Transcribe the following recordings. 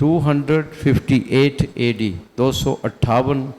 258 AD 258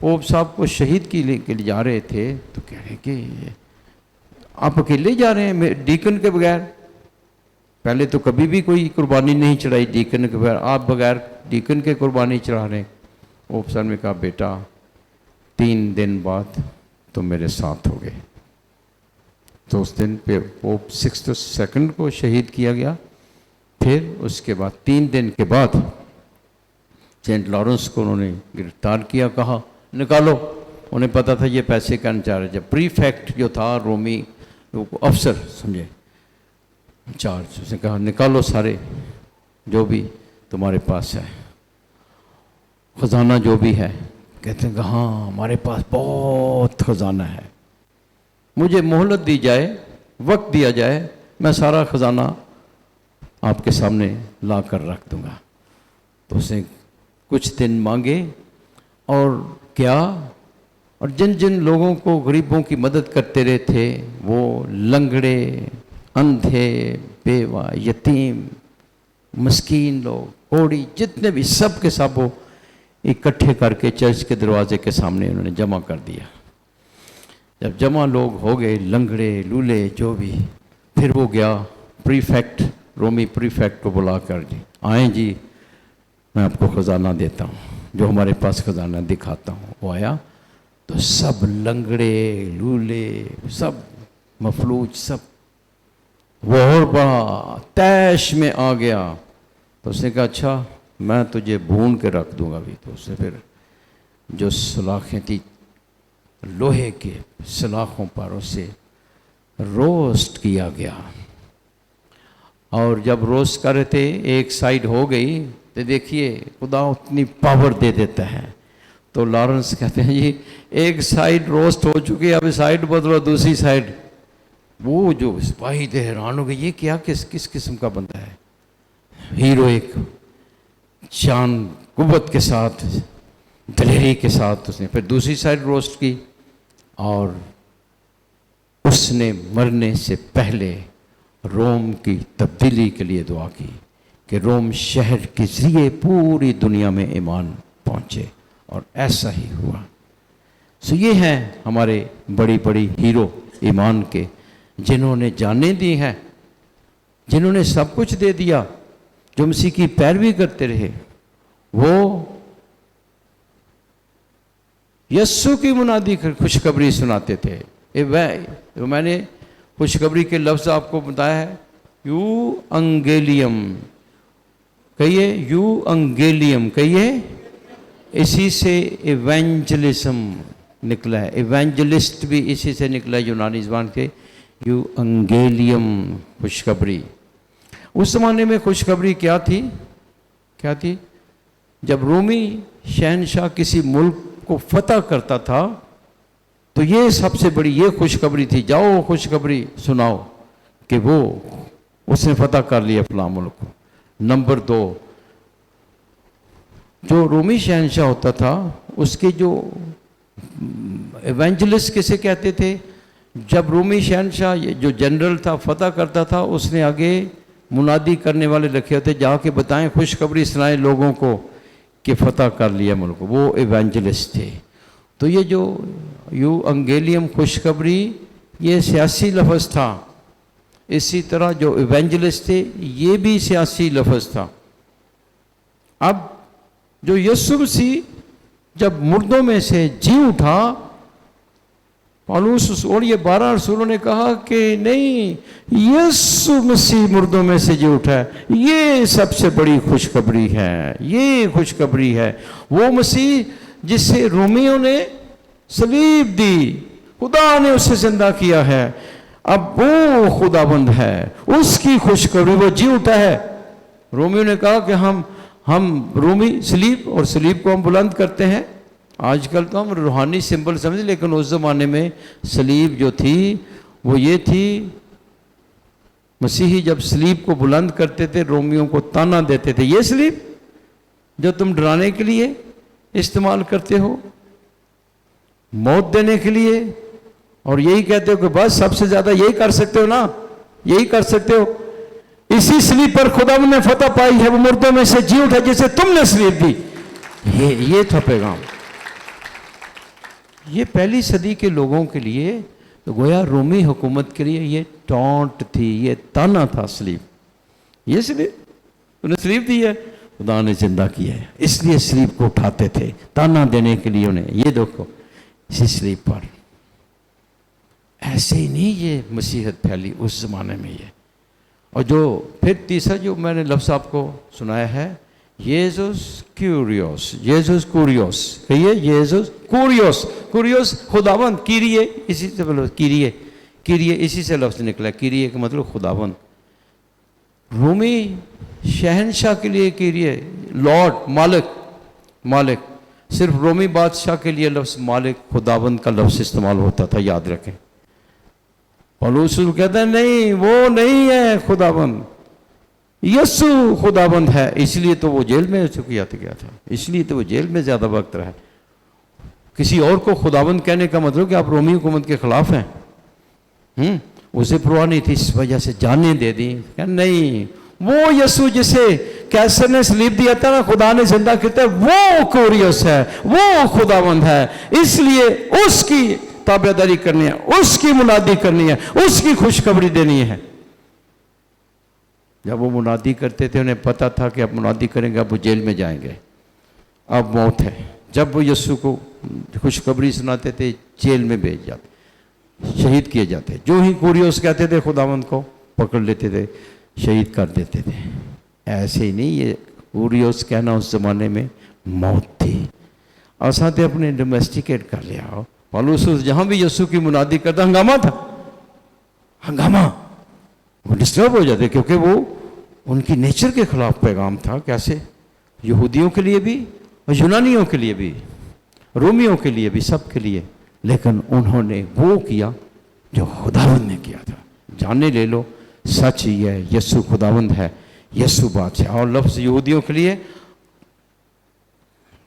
pope صاحب کو شہید کے لیے جا رہے تھے تو کہہ رہے کہ آپ اکیلے جا رہے ہیں ڈیکن کے بغیر؟ پہلے تو کبھی بھی کوئی قربانی نہیں چڑھائی ڈیکن کے بغیر، آپ بغیر ڈیکن کے قربانی چڑھا رہے ہیں۔ پوپ صاحب نے کہا بیٹا 3 دن بعد تم میرے ساتھ ہو گئے۔ تو اس دن پہ پوپ 6 کو شہید کیا گیا۔ پھر اس کے بعد 3 دن کے بعد سینٹ لارنس کو انہوں نے گرفتار کیا، کہا نکالو۔ انہیں پتا تھا یہ پیسے کا انچارج ہے۔ پریفیکٹ جو تھا رومی افسر سمجھے انچارج، اس نے کہا نکالو سارے جو بھی تمہارے پاس ہے، خزانہ جو بھی ہے۔ کہتے ہیں کہ ہاں ہمارے پاس بہت خزانہ ہے، مجھے مہلت دی جائے، وقت دیا جائے، میں سارا خزانہ آپ کے سامنے لا کر رکھ دوں گا۔ تو اس نے کچھ دن مانگے اور کیا، اور جن جن لوگوں کو غریبوں کی مدد کرتے رہے تھے، وہ لنگڑے، اندھے، بیوہ، یتیم، مسکین لوگ، کوڑی، جتنے بھی سب کے سب وہ اکٹھے کر کے چرچ کے دروازے کے سامنے انہوں نے جمع کر دیا۔ جب جمع لوگ ہو گئے، لنگڑے، لولے، جو بھی، پھر وہ گیا پریفیکٹ، رومی پریفیکٹ کو بلا کر، جی آئیں جی میں آپ کو خزانہ دیتا ہوں، جو ہمارے پاس خزانہ دکھاتا ہوں۔ وہ آیا تو سب لنگڑے، لولے، سب مفلوج، سب وہ اور بڑا تیش میں آ گیا۔ تو اس نے کہا اچھا میں تجھے بھون کے رکھ دوں گا بھی۔ تو اس نے پھر جو سلاخیں تھی لوہے کے سلاخوں پر اسے روسٹ کیا گیا، اور جب روسٹ کر رہے تھے ایک سائیڈ ہو گئی تو دیکھیے خدا اتنی پاور دے دیتا ہے۔ تو لارنس کہتے ہیں جی ایک سائیڈ روسٹ ہو چکی ہے، اب سائیڈ بدلو دوسری سائیڈ۔ وہ جو سپاہی تھے حیران ہو گئے، یہ کیا کس قسم کا بندہ ہے، ہیرو، ایک جان قوت کے ساتھ، دلیری کے ساتھ اس نے پھر دوسری سائیڈ روسٹ کی، اور اس نے مرنے سے پہلے روم کی تبدیلی کے لیے دعا کی کہ روم شہر کے ذریعے پوری دنیا میں ایمان پہنچے، اور ایسا ہی ہوا۔ سو یہ ہیں ہمارے بڑی بڑی ہیرو ایمان کے، جنہوں نے جانیں دی ہیں، جنہوں نے سب کچھ دے دیا، جو مسیح کی پیروی کرتے رہے۔ وہ یسوع کی منادی خوشخبری سناتے تھے۔ میں نے خوشخبری کے لفظ آپ کو بتایا ہے، یو انگیلیم، کہیے یو انگیلیم، کہیے، اسی سے ایوینجلزم نکلا ہے، ایوینجلسٹ بھی اسی سے نکلا ہے یونانی زبان کے، یو انگیلیم، خوشخبری۔ اس زمانے میں خوشخبری کیا تھی؟ جب رومی شہنشاہ کسی ملک کو فتح کرتا تھا تو یہ سب سے بڑی یہ خوشخبری تھی، جاؤ خوشخبری سناؤ کہ وہ اس نے فتح کر لیا فلاں ملک کو۔ نمبر 2، جو رومی شہنشاہ ہوتا تھا اس کے جو ایونجلسٹ کسے کہتے تھے؟ جب رومی شہنشاہ جو جنرل تھا فتح کرتا تھا، اس نے آگے منادی کرنے والے رکھے ہوتے، جا کے بتائیں، خوشخبری سنائیں لوگوں کو کہ فتح کر لیا ملک، وہ ایونجلسٹ تھے۔ تو یہ جو یو انگیلیم خوشخبری یہ سیاسی لفظ تھا، اسی طرح جو ایونجلسٹ تھے یہ بھی سیاسی لفظ تھا۔ اب جو یسوع مسیح جب مردوں میں سے جی اٹھا، پالوس اور یہ 12 رسولوں نے کہا کہ نہیں، یسوع مسیح مردوں میں سے جی اٹھا ہے، یہ سب سے بڑی خوشخبری ہے، یہ خوشخبری ہے۔ وہ مسیح جس سے رومیوں نے صلیب دی، خدا نے اسے زندہ کیا ہے، اب وہ خداوند ہے، اس کی خوشخبری، وہ جی اٹھا ہے۔ رومیوں نے کہا کہ ہم رومی صلیب، اور صلیب کو ہم بلند کرتے ہیں۔ آج کل تو ہم روحانی سمبل سمجھیں، لیکن اس زمانے میں صلیب جو تھی وہ یہ تھی، مسیحی جب صلیب کو بلند کرتے تھے رومیوں کو تانا دیتے تھے، یہ صلیب جو تم ڈرانے کے لیے استعمال کرتے ہو، موت دینے کے لیے، اور یہی کہتے ہو کہ بس سب سے زیادہ یہی کر سکتے ہو نا، یہی کر سکتے ہو، اسی صلیب پر خدا نے فتح پائی ہے، وہ مردوں میں سے جی اٹھا جسے تم نے صلیب دی۔ یہ تھا پیغام۔ یہ پہلی صدی کے لوگوں کے لیے گویا رومی حکومت کے لیے یہ ٹونٹ تھی، یہ تانا تھا سلیب، یہ سلیب انہیں سلیب دی ہے، خدا نے زندہ کیا ہے، اس لیے سلیب کو اٹھاتے تھے تانا دینے کے لیے انہیں، یہ دیکھو اسی سلیب پر۔ ایسے ہی نہیں یہ مسیحت پھیلی اس زمانے میں یہ۔ اور جو پھر تیسرا جو میں نے لفظ آپ کو سنایا ہے، یسوس کیوریوس، یسوس کوریوس، کہیے یسوس کوریوس، کوریوس خداوند، کیریے اسی سے بولو، کیریے، کیریے اسی سے لفظ نکلا، کیریے کا مطلب خداوند۔ رومی شہنشاہ کے لیے کیریے، لارڈ، مالک، مالک، صرف رومی بادشاہ کے لیے لفظ مالک، خداوند کا لفظ استعمال ہوتا تھا، یاد رکھیں۔ پولس کہتا ہے نہیں، وہ نہیں ہے خداوند، یسو خداوند ہے، اس لیے تو وہ جیل میں کیا گیا تھا، اس لیے تو وہ جیل میں زیادہ وقت رہا۔ کسی اور کو خداوند کہنے کا مطلب کہ آپ رومی حکومت کے خلاف ہیں، اسے پرواہ نہیں تھی، اس وجہ سے جانیں دے دی کہ نہیں، وہ یسوع جسے کیسر نے سلیب دیا تھا نا، خدا نے زندہ کیا، وہ کوریوس ہے، وہ خداوند ہے، اس لیے اس کی تابعداری کرنی ہے، اس کی منادی کرنی ہے، اس کی خوشخبری دینی ہے۔ جب وہ منادی کرتے تھے انہیں پتا تھا کہ اب منادی کریں گے اب وہ جیل میں جائیں گے، اب موت ہے۔ جب وہ یسوع کو خوشخبری سناتے تھے جیل میں بھیج جاتے، شہید کیے جاتے۔ جو ہی کوریوس کہتے تھے خداوند کو پکڑ لیتے تھے، شہید کر دیتے تھے۔ ایسے ہی نہیں، یہ کوریوس کہنا اس زمانے میں موت تھی، اور ساتھ اپنے ڈومیسٹیکیٹ کر لیا۔ پولس جہاں بھی یسوع کی منادی کرتا ہنگامہ تھا، ہنگامہ، وہ ڈسٹرب ہو جاتے کیونکہ وہ ان کی نیچر کے خلاف پیغام تھا۔ کیسے؟ یہودیوں کے لیے بھی اور یونانیوں کے لیے بھی، رومیوں کے لیے بھی، سب کے لیے۔ لیکن انہوں نے وہ کیا جو خداوند نے کیا تھا۔ جانے لے لو، سچ ہی ہے، یسوع خداوند ہے، یسوع بادشاہ۔ اور لفظ یہودیوں کے لیے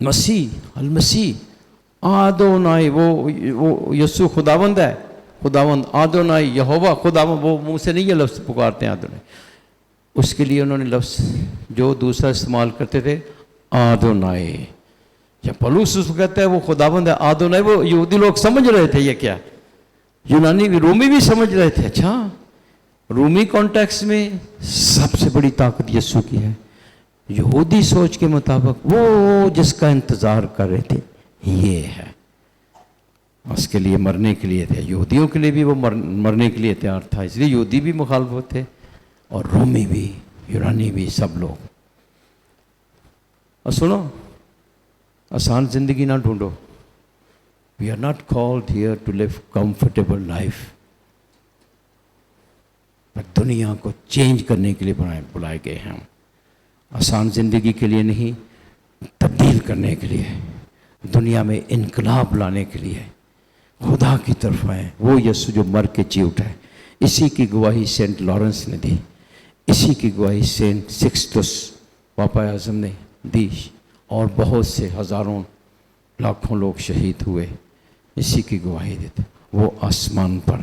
مسیح، المسیح، آدونائی، وہ یسوع خداوند ہے، خداوند آدونائی، یہوہ خداوند، وہ منہ سے نہیں یہ لفظ پکارتے ہیں آدونائی، اس کے لیے انہوں نے لفظ جو دوسرا استعمال کرتے تھے آدونائی۔ جب پولس اس کو کہتا ہے وہ خداوند ہے آدونائی، وہ یہودی لوگ سمجھ رہے تھے یہ کیا، یونانی بھی، رومی بھی سمجھ رہے تھے، اچھا رومی کانٹیکس میں سب سے بڑی طاقت یسوع کی ہے۔ یہودی سوچ کے مطابق وہ جس کا انتظار کر رہے تھے یہ ہے، اس کے لیے مرنے کے لیے تھے۔ یہودیوں کے لیے بھی وہ مرنے کے لیے تیار تھا، اس لیے یہودی بھی مخالف تھے اور رومی بھی، یونانی بھی، سب لوگ۔ اور سنو، آسان زندگی نہ ڈھونڈو۔ We are not called here to live comfortable life. پر دنیا کو چینج کرنے کے لیے بلائے گئے ہیں ہم۔ آسان زندگی کے لیے نہیں، تبدیل کرنے کے لیے، دنیا میں انقلاب لانے کے لیے خدا کی طرف آئے۔ وہ یسوع جو مر کے جی اٹھا ہے، اسی کی گواہی سینٹ لارنس نے دی، اسی کی گواہی سینٹ سکسٹس پاپا اعظم نے دی، اور بہت سے ہزاروں لاکھوں لوگ شہید ہوئے، اسی کی گواہی دیتے۔ وہ آسمان پر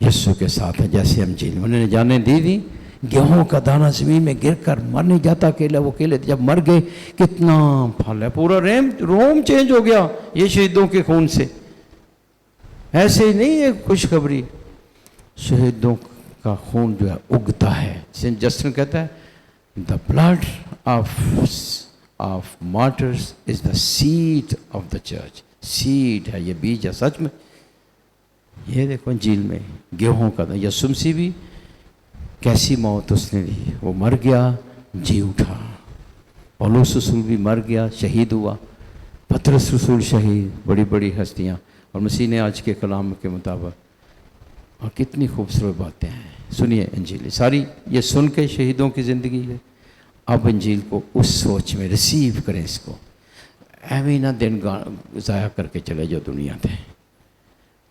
یسوع کے ساتھ ہے، جیسے انجیل انہوں نے جانیں دی گیہوں کا دانہ زمین میں گر کر مر نہیں جاتا اکیلا، وہ اکیلے جب مر گئے کتنا پھل ہے، پورا روم چینج ہو گیا یہ شہیدوں کے خون سے۔ ایسے ہی نہیں ہے خوشخبری، شہیدوں کا خون جو ہے اگتا ہے۔ سینٹ جسٹن کہتا ہے the blood of martyrs is the seed of the church. Seed ہے، یہ بیج ہے سچ میں۔ یہ دیکھو انجیل میں گیہوں کا، یسوع مسیح بھی کیسی موت اس نے دی، وہ مر گیا جی اٹھا۔ پولس رسول بھی مر گیا، شہید ہوا، پطرس رسول شہید، بڑی بڑی ہستیاں، اور مسیح نے آج کے کلام کے مطابق۔ اور کتنی خوبصورت باتیں ہیں، سنیے انجیل ساری، یہ سن کے شہیدوں کی زندگی ہے۔ اب انجیل کو اس سوچ میں ریسیو کریں، اس کو ایویں نہ دن ضائع کر کے چلے جاؤ دنیا تے،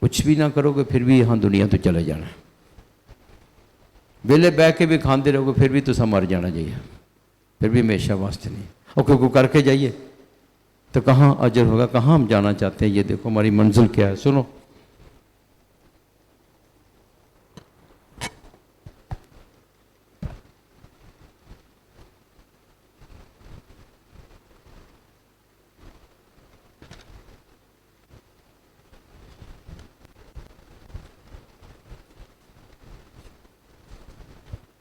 کچھ بھی نہ کرو گے پھر بھی یہاں دنیا تو چلے جانا، ویلے بہ کے بھی کھاندے رہو گے پھر بھی تو مر جانا چاہیے، پھر بھی ہمیشہ واسطے نہیں۔ اور کوئی کر کے جائیے تو کہاں اجر ہوگا، کہاں ہم جانا چاہتے ہیں، یہ دیکھو ہماری منزل کیا ہے۔ سنو،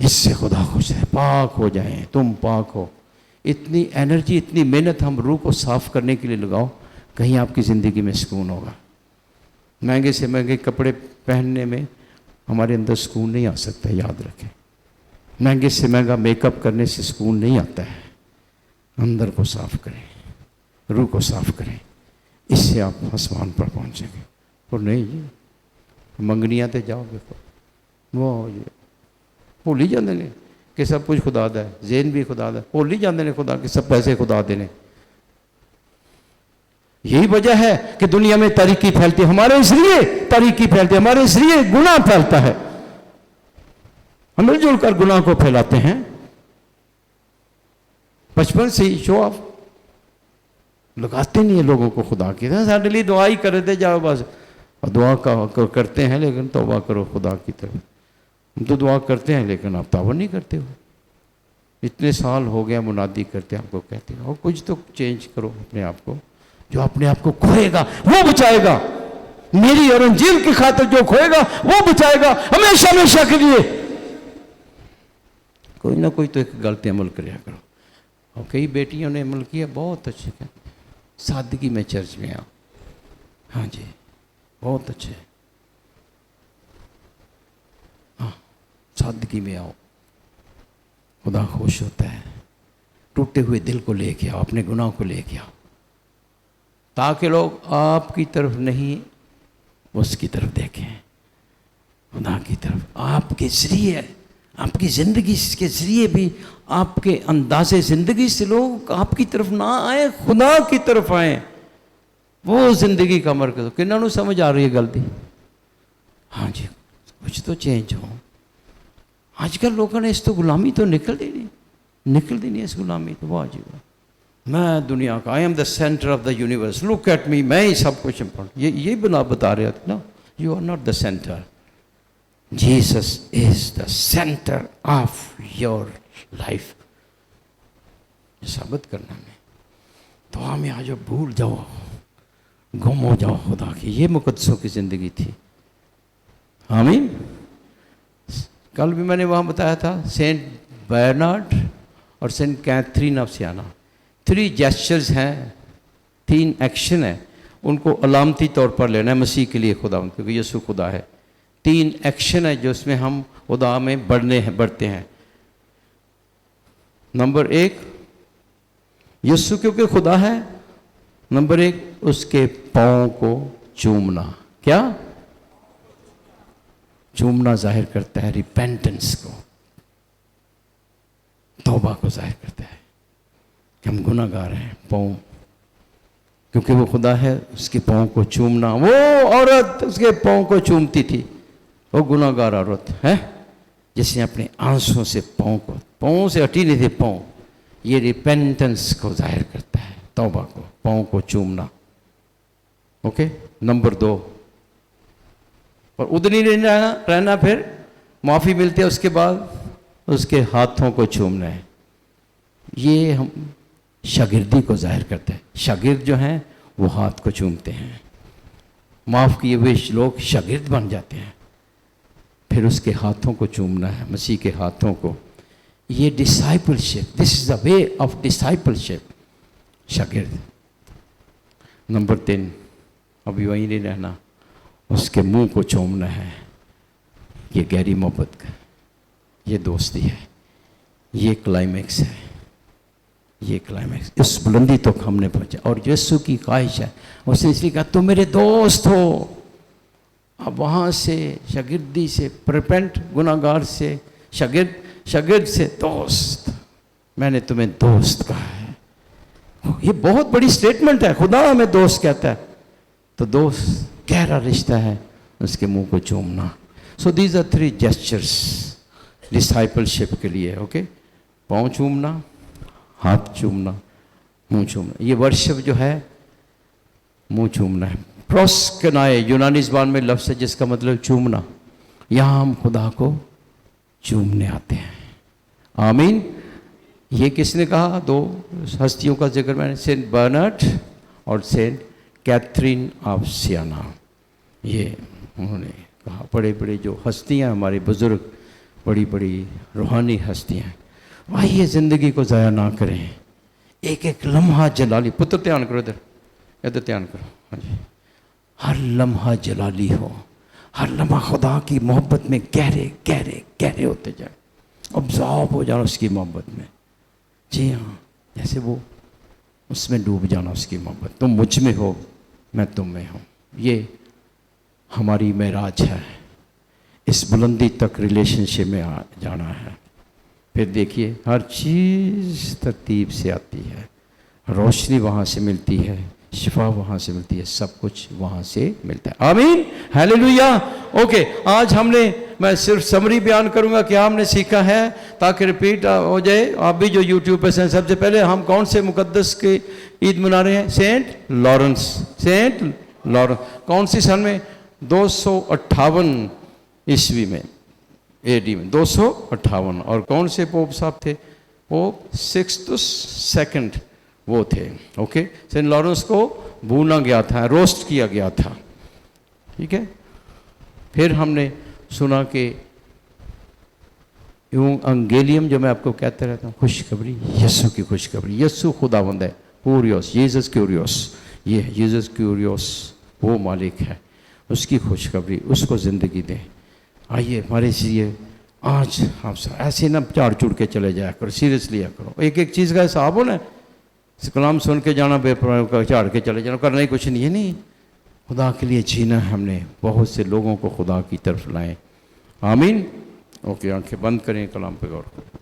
اس سے خدا خوش ہے. پاک ہو جائیں, تم پاک ہو. اتنی انرجی, اتنی محنت ہم روح کو صاف کرنے کے لیے لگاؤ, کہیں آپ کی زندگی میں سکون ہوگا. مہنگے سے مہنگے کپڑے پہننے میں ہمارے اندر سکون نہیں آ سکتا, یاد رکھیں. مہنگے سے مہنگا میک اپ کرنے سے سکون نہیں آتا ہے. اندر کو صاف کریں, روح کو صاف کریں, اس سے آپ آسمان پر پہنچیں گے. اور نہیں جی منگنیاں تے جاؤ گے, وہ بھول ہی جاندے نے کہ سب کچھ خدا دا ہے, ذہن بھی خدا دا ہے, بھول ہی جاندے نے خدا کہ سب پیسے خدا دینے. یہی وجہ ہے کہ دنیا میں تاریکی پھیلتی ہے, ہمارے اس لیے تاریکی پھیلتی ہے, ہمارے اس لیے گناہ پھیلتا ہے. ہم مل جل کر گناہ کو پھیلاتے ہیں. بچپن سے ہی شو آف لگاتے نہیں ہیں لوگوں کو خدا کی. سارے لیے دعا ہی کر دے جاؤ بس, دعا کرتے ہیں لیکن توبہ کرو خدا کی طرف. ہم تو دعا کرتے ہیں لیکن آپ توبہ نہیں کرتے ہو. اتنے سال ہو گیا منادی کرتے آپ کو کہتے ہیں, اور کچھ تو چینج کرو اپنے آپ کو. جو اپنے آپ کو کھوئے گا وہ بچائے گا. میری اور انجیل کی خاطر جو کھوئے گا وہ بچائے گا ہمیشہ ہمیشہ کے لیے. کوئی نہ کوئی تو ایک غلطی عمل کریا کرو. اور کئی بیٹیوں نے عمل کیا بہت اچھے, سادگی میں چرچ میں آؤ. ہاں جی بہت اچھے, ہاں سادگی میں آؤ, خدا خوش ہوتا ہے. ٹوٹے ہوئے دل کو لے کے آؤ, اپنے گناہ کو لے کے آؤ, تاکہ لوگ آپ کی طرف نہیں اس کی طرف دیکھیں, خدا کی طرف. آپ کے ذریعے, آپ کی زندگی کے ذریعے بھی, آپ کے انداز زندگی سے لوگ آپ کی طرف نہ آئیں, خدا کی طرف آئیں. وہ زندگی کا مرکز. کنہاں نوں سمجھ آ رہی ہے غلطی؟ ہاں جی کچھ تو چینج ہو. آج کل لوگوں نے اس تو غلامی تو نکلتی نہیں اس غلامی تو. واہ جی واہ, میں دنیا کا, I am the centre of the universe, look at me, میں ہی سب کچھ امپورٹنٹ. یہ بتا رہے تھے نا, you are not the centre. Jesus is the centre of your life. ثابت کرنا میں دعا میں آ جاؤ, بھول جاؤ, گم ہو جاؤ خدا کی. یہ مقدسوں کی زندگی تھی. آمین. کل بھی میں نے وہاں بتایا تھا سینٹ برنارڈ اور Saint Catherine of Saina, 3 gestures ہیں, 3 ایکشن ہیں. ان کو علامتی طور پر لینا ہے مسیح کے لیے خدا, کیونکہ یسوع خدا ہے. 3 ایکشن ہے جو اس میں ہم خدا میں بڑھتے ہیں. نمبر 1 یسوع کیونکہ خدا ہے, نمبر 1 اس کے پاؤں کو چومنا. کیا چومنا ظاہر کرتا ہے ریپینٹنس کو, توبہ کو ظاہر کرتا ہے کہ ہم گناہ گار ہیں. پاؤں کیونکہ وہ خدا ہے, اس کے پاؤں کو چومنا. وہ عورت اس کے پاؤں کو چومتی تھی, وہ گناہ گار عورت ہے, جس نے اپنے آنسوں سے پاؤں سے ہٹی نہیں تھی پاؤں. یہ ریپینٹنس کو ظاہر کرتا ہے, توبہ کو, پاؤں کو چومنا. اوکے. نمبر 2 اور ادھر نہیں رہنا, پھر معافی ملتی ہے اس کے بعد اس کے ہاتھوں کو چومنا ہے. یہ ہم شاگردی کو ظاہر کرتا ہے. شاگرد جو ہیں وہ ہاتھ کو چومتے ہیں. معاف کیے ہوئے لوگ شاگرد بن جاتے ہیں. پھر اس کے ہاتھوں کو چومنا ہے, مسیح کے ہاتھوں کو. یہ ڈسائپلشپ, دس از دا وے آف ڈسائپلشپ, شاگرد. نمبر 3 ابھی وہیں نہیں رہنا, اس کے منہ کو چومنا ہے. یہ گہری محبت کا, یہ دوستی ہے, یہ کلائمیکس ہے. یہ کلائمیکس اس بلندی تک ہم نے پہنچا. اور یسوع کی خواہش ہے, اس نے اس لیے کہا تم میرے دوست ہو. اب وہاں سے شاگردی سے پرپینٹ, گناہ گار سے شاگرد سے دوست, میں نے تمہیں دوست کہا ہے. یہ بہت بڑی سٹیٹمنٹ ہے. خدا ہمیں دوست کہتا ہے, تو دوست گہرا رشتہ ہے, اس کے منہ کو چومنا. سو دیز آر 3 جیسچرس ڈسائپلشپ کے لیے. اوکے. پاؤں چومنا, ہاتھ چومنا, منہ چومنا. یہ ورشپ جو ہے منہ چومنا ہے. پروسکنائے یونانی زبان میں لفظ ہے جس کا مطلب چومنا. یہاں ہم خدا کو چومنے آتے ہیں. آمین. یہ کس نے کہا؟ 2 ہستیوں کا ذکر میں نے, سینٹ برنارڈ اور سینٹ کیتھرین آف سیانا. یہ انہوں نے کہا. بڑے بڑے جو ہستیاں ہمارے بزرگ, بڑی بڑی روحانی ہستیاں. آئیے زندگی کو ضائع نہ کریں. ایک ایک لمحہ جلالی. پتر دھیان کرو ادھر دھیان کرو. ہاں جی. ہر لمحہ جلالی ہو. ہر لمحہ خدا کی محبت میں گہرے گہرے گہرے ہوتے جائیں. ابزارو ہو جانا اس کی محبت میں. جی ہاں, جیسے وہ اس میں ڈوب جانا اس کی محبت. تم مجھ میں ہو, میں تم میں ہوں. یہ ہماری معراج ہے. اس بلندی تک ریلیشن شپ میں جانا ہے. پھر دیکھیے ہر چیز ترتیب سے آتی ہے. روشنی وہاں سے ملتی ہے, شفا وہاں سے ملتی ہے, سب کچھ وہاں سے ملتا ہے. آمین, ہیلیلویا. اوکے, آج ہم نے, میں صرف سمری بیان کروں گا کیا ہم نے سیکھا ہے تاکہ ریپیٹ ہو جائے. آپ بھی جو یوٹیوب پہ ہیں, سب سے پہلے ہم کون سے مقدس کی عید منا رہے ہیں؟ Saint Lawrence. سینٹ لارنس کون سی سن میں؟ 258 عیسوی میں, اے ڈی میں 258. اور کون سے پوپ صاحب تھے؟ پوپ 6 وہ تھے. اوکے, سینٹ لارنس کو بھونا گیا تھا, روسٹ کیا گیا تھا. ٹھیک ہے. پھر ہم نے سنا کہ یوں انگیلیم جو میں آپ کو کہتا رہتا ہوں, خوشخبری, یسوع کی خوشخبری. یسوع خداوند ہے, کوریوس, جیزس کیوریوس. یہ جیزس کیوریوس وہ مالک ہے, اس کی خوشخبری, اس کو زندگی دیں. آئیے ہمارے لیے آج آپ ایسے نہ جھاڑ چوڑ کے چلے جایا کرو, سیریس لیا کرو. ایک ایک چیز کا حساب ہو نا. کلام سن کے جانا, بے پرواہ جھاڑ کے چلے جانا, کرنا ہی کچھ نہیں ہے. نہیں, خدا کے لیے جینا. ہم نے بہت سے لوگوں کو خدا کی طرف لائیں. آمین. اوکے, آنکھیں بند کریں, کلام پہ غور کریں.